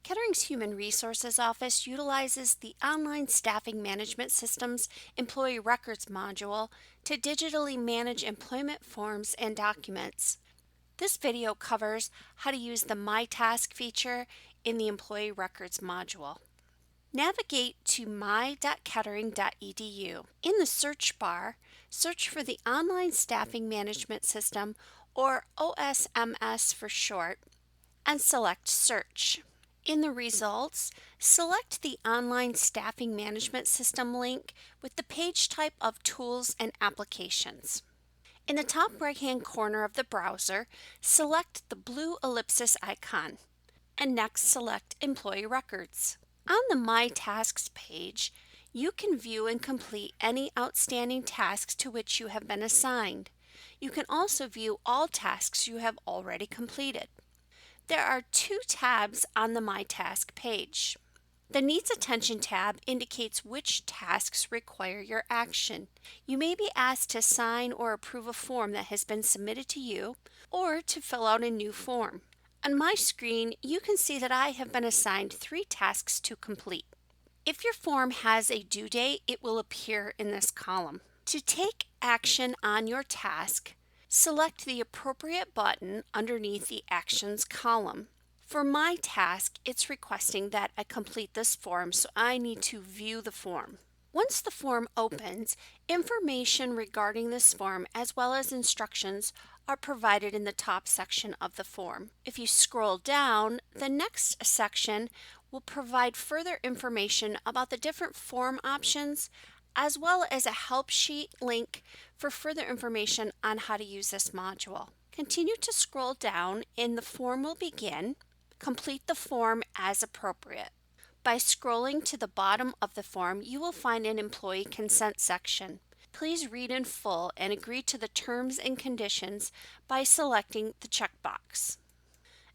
Kettering's Human Resources Office utilizes the Online Staffing Management Systems Employee Records module to digitally manage employment forms and documents. This video covers how to use the My Task feature in the Employee Records module. Navigate to my.kettering.edu. In the search bar, search for the Online Staffing Management System, or OSMS for short, and select Search. In the results, select the Online Staffing Management System link with the page type of Tools and Applications. In the top right-hand corner of the browser, select the blue ellipsis icon, and next select Employee Records. On the My Tasks page, you can view and complete any outstanding tasks to which you have been assigned. You can also view all tasks you have already completed. There are two tabs on the My Task page. The Needs Attention tab indicates which tasks require your action. You may be asked to sign or approve a form that has been submitted to you, or to fill out a new form. On my screen, you can see that I have been assigned 3 tasks to complete. If your form has a due date, it will appear in this column. To take action on your task, select the appropriate button underneath the Actions column. For my task, it's requesting that I complete this form, so I need to view the form. Once the form opens, information regarding this form as well as instructions are provided in the top section of the form. If you scroll down, the next section will provide further information about the different form options, as well as a help sheet link for further information on how to use this module. Continue to scroll down and the form will begin. Complete the form as appropriate. By scrolling to the bottom of the form, you will find an employee consent section. Please read in full and agree to the terms and conditions by selecting the checkbox.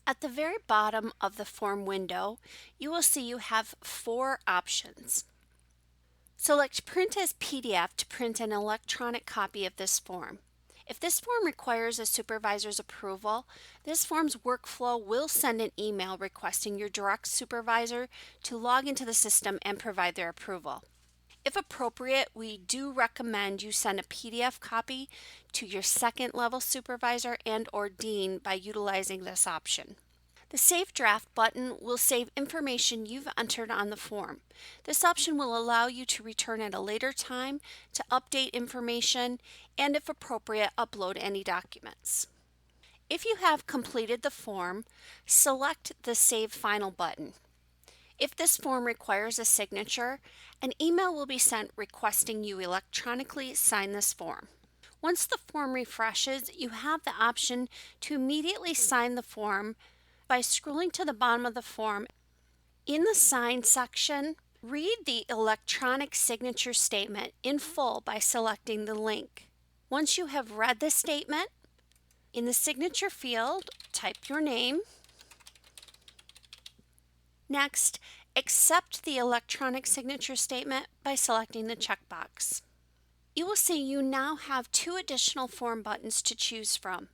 At the very bottom of the form window, you will see you have 4 options. Select Print as PDF to print an electronic copy of this form. If this form requires a supervisor's approval, this form's workflow will send an email requesting your direct supervisor to log into the system and provide their approval. If appropriate, we do recommend you send a PDF copy to your second-level supervisor and/or dean by utilizing this option. The Save Draft button will save information you've entered on the form. This option will allow you to return at a later time to update information and, if appropriate, upload any documents. If you have completed the form, select the Save Final button. If this form requires a signature, an email will be sent requesting you electronically sign this form. Once the form refreshes, you have the option to immediately sign the form by scrolling to the bottom of the form. In the Sign section, read the electronic signature statement in full by selecting the link. Once you have read the statement, in the signature field, type your name. Next, accept the electronic signature statement by selecting the checkbox. You will see you now have 2 additional form buttons to choose from.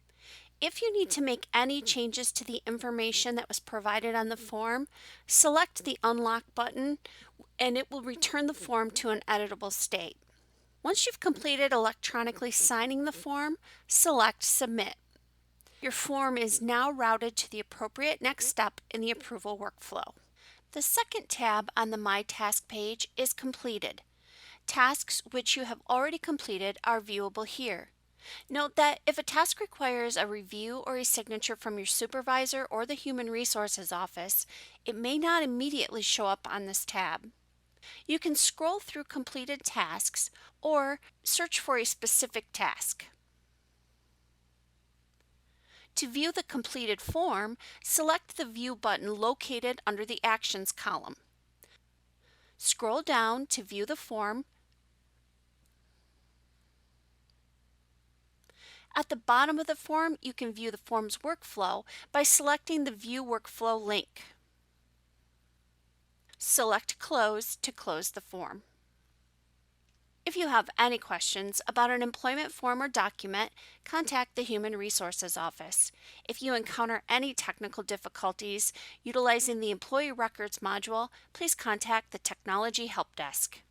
If you need to make any changes to the information that was provided on the form, select the Unlock button and it will return the form to an editable state. Once you've completed electronically signing the form, select Submit. Your form is now routed to the appropriate next step in the approval workflow. The second tab on the My Task page is Completed. Tasks which you have already completed are viewable here. Note that if a task requires a review or a signature from your supervisor or the Human Resources Office, it may not immediately show up on this tab. You can scroll through completed tasks or search for a specific task. To view the completed form, select the View button located under the Actions column. Scroll down to view the form. At the bottom of the form, you can view the form's workflow by selecting the View Workflow link. Select Close to close the form. If you have any questions about an employment form or document, contact the Human Resources Office. If you encounter any technical difficulties utilizing the Employee Records module, please contact the Technology Help Desk.